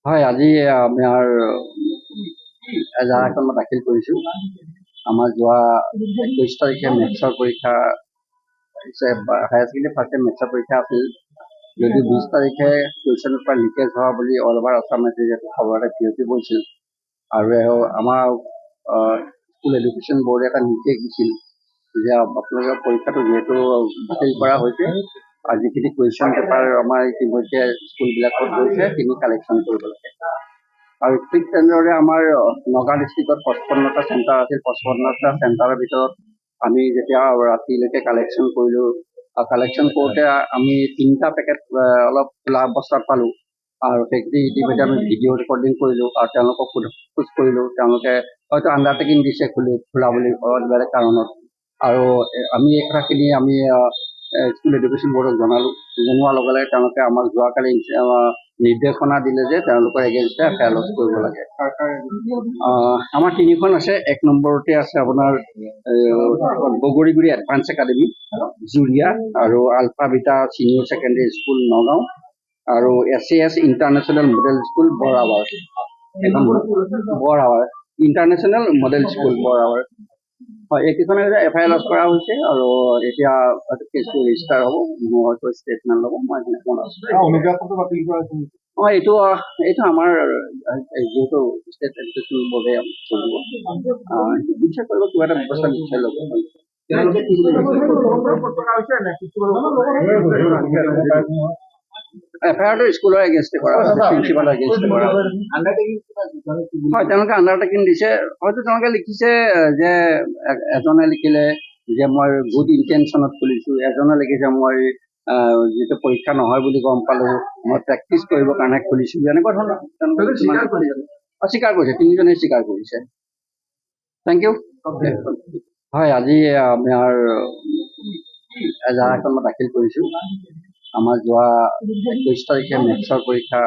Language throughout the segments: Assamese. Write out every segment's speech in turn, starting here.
হয়, আজি আমাৰ এজাহাৰ এখন মই দাখিল কৰিছোঁ। আমাৰ যোৱা 21 তাৰিখে মেথছৰ পৰীক্ষা হায়াৰ ছেকেণ্ডেৰী ফাৰ্ষ্ট টাইম মেথছৰ পৰীক্ষা আছিল। যদিও 20 তাৰিখে কুৱেশ্যন পেপাৰ লিকেজ হোৱা বুলি অল অভাৰ আছাম যিহেতু খবৰ এটা বিয়পি পৰিছিল আৰু আমাৰ স্কুল এডুকেশ্যন বৰ্ডে এটা নিৰ্দেশ দিছিল যে আপোনালোকৰ পৰীক্ষাটো যিহেতু বাতিল কৰা হৈছে আৰু যিখিনি কুৱেশ্যন পেপাৰ আমাৰ ইতিমধ্যে স্কুলবিলাকত গৈছে সেইখিনি কালেকশ্যন কৰিব লাগে। আৰু ঠিক তেনেদৰে আমাৰ নগাঁও ডিষ্ট্ৰিক্টত 55টা চেণ্টাৰ আছিল। 55টা চেণ্টাৰৰ ভিতৰত আমি যেতিয়া ৰাতিলৈকে কালেকশ্যন কৰিলোঁ, কালেকশ্যন কৰোঁতে আমি 3টা পেকেট অলপ খোলা অৱস্থাত পালোঁ আৰু সেইখিনি ইতিমধ্যে আমি ভিডিঅ' ৰেকৰ্ডিং কৰিলোঁ আৰু তেওঁলোকক সোধ কৰিলোঁ। তেওঁলোকে হয়তো আণ্ডাৰটেকিং দিছে খোলা বুলি বেলেগ কাৰণত। আৰু আমি এই কথাখিনি আমি স্কুল এডুকেশ্যন বৰ্ডক জনোৱাৰ লগে লগে তেওঁলোকে আমাক যোৱাকালি নিৰ্দেশনা দিলে যে তেওঁলোকৰ এগেইনষ্টে এফআইআৰ লজ কৰিব লাগে। আমাৰ 3খন আছে। 1 নম্বৰতে আছে আপোনাৰ বগৰীগুৰি এডভান্স একাডেমী জুৰিয়া আৰু alpha beta senior secondary school Nagaon আৰু SAS ইণ্টাৰনেশ্যনেল মডেল স্কুল বৰাৱাৰ। এখন বৰাৱাৰ ইণ্টাৰনেশ্যনেল মডেল স্কুল বৰাৱাৰ। হয়, এইকেইখনে এফআইআৰ লজ কৰা হৈছে আৰু এতিয়া কেছটো ৰেজিষ্টাৰ হ'ব। মোৰ হয়তো ষ্টেটমেণ্ট ল'ব। মই এইটো আমাৰ যিহেতু ষ্টেট এডুকেশ্যন বৰ্ডে কৰিব নিশ্চয় কৰিব, কিবা এটা ব্যৱস্থা নিশ্চয় ল'ব। এফআইআৰটো স্কুলৰ এগেইনষ্টে কৰা হৈছে, প্ৰিন্সিপালৰ এগেইনষ্টে কৰা হৈছে। হয়, তেওঁলোকে আণ্ডাৰটেকিং দিছে। হয়তো তেওঁলোকে লিখিছে যে এজনে লিখিলে যে মই গুড ইণ্টেনশ্যনত খুলিছোঁ, এজনে লিখিছে মই যিটো পৰীক্ষা নহয় বুলি গম পালোঁ, মই প্ৰেক্টিচ কৰিবৰ কাৰণে খুলিছোঁ, এনেকুৱা ধৰণৰ স্বীকাৰ কৰিছে। 3জনে স্বীকাৰ কৰিছে। Thank you. হয়, আজি আমাৰ এজাহাৰ এখন মই দাখিল কৰিছোঁ। আমাৰ যোৱা 21 তাৰিখে মেথছৰ পৰীক্ষা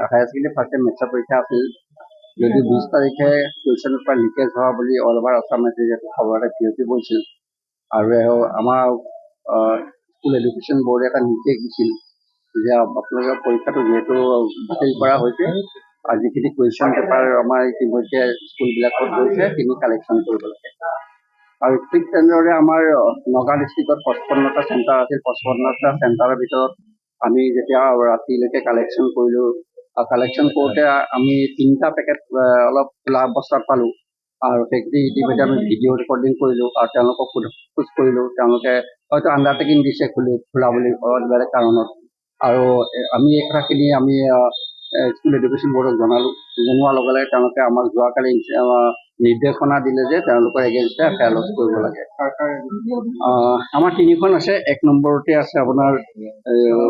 হায়াৰ ছেকেণ্ডেৰী ফাৰ্ষ্ট টাইম মেথছৰ পৰীক্ষা আছিল। যদিও 20 তাৰিখে কুৱেশ্যন পেপাৰ লিকেজ হোৱা বুলি অল অভাৰ আছাম যিহেতু খবৰ এটা বিয়পি পৰিছিল আৰু আমাৰ স্কুল এডুকেশ্যন বৰ্ডে এটা নিৰ্দেশ দিছিল যে আপোনালোকৰ পৰীক্ষাটো যিহেতু বাতিল কৰা হৈছে আৰু যিখিনি কুৱেশ্যন পেপাৰ আমাৰ ইতিমধ্যে স্কুলবিলাকত গৈছে সেইখিনি কালেকশ্যন কৰিব লাগে। আৰু ঠিক তেনেদৰে আমাৰ নগাঁও ডিষ্ট্ৰিক্টত 55টা চেণ্টাৰ আছিল। 55টা চেণ্টাৰৰ ভিতৰত আমি যেতিয়া ৰাতিলৈকে কালেকশ্যন কৰিলোঁ, কালেকশ্যন কৰোঁতে আমি 3টা পেকেট অলপ খোলা অৱস্থাত পালোঁ আৰু সেইখিনি ইতিমধ্যে আমি ভিডিঅ' ৰেকৰ্ডিং কৰিলোঁ আৰু তেওঁলোকক সোধ কৰিলোঁ। তেওঁলোকে হয়তো আণ্ডাৰটেকিং দিছে খোলা বুলি বেলেগ কাৰণত। আৰু আমি এই কথাখিনি আমি স্কুল এডুকেশ্যন বৰ্ডক জনোৱাৰ লগে লগে তেওঁলোকে আমাক যোৱাকালি নিৰ্দেশনা দিলে যে তেওঁলোকৰ এগেইনষ্টে এফআইআৰ লজ কৰিব লাগে। আমাৰ 3খন আছে। 1 নম্বৰতে আছে আপোনাৰ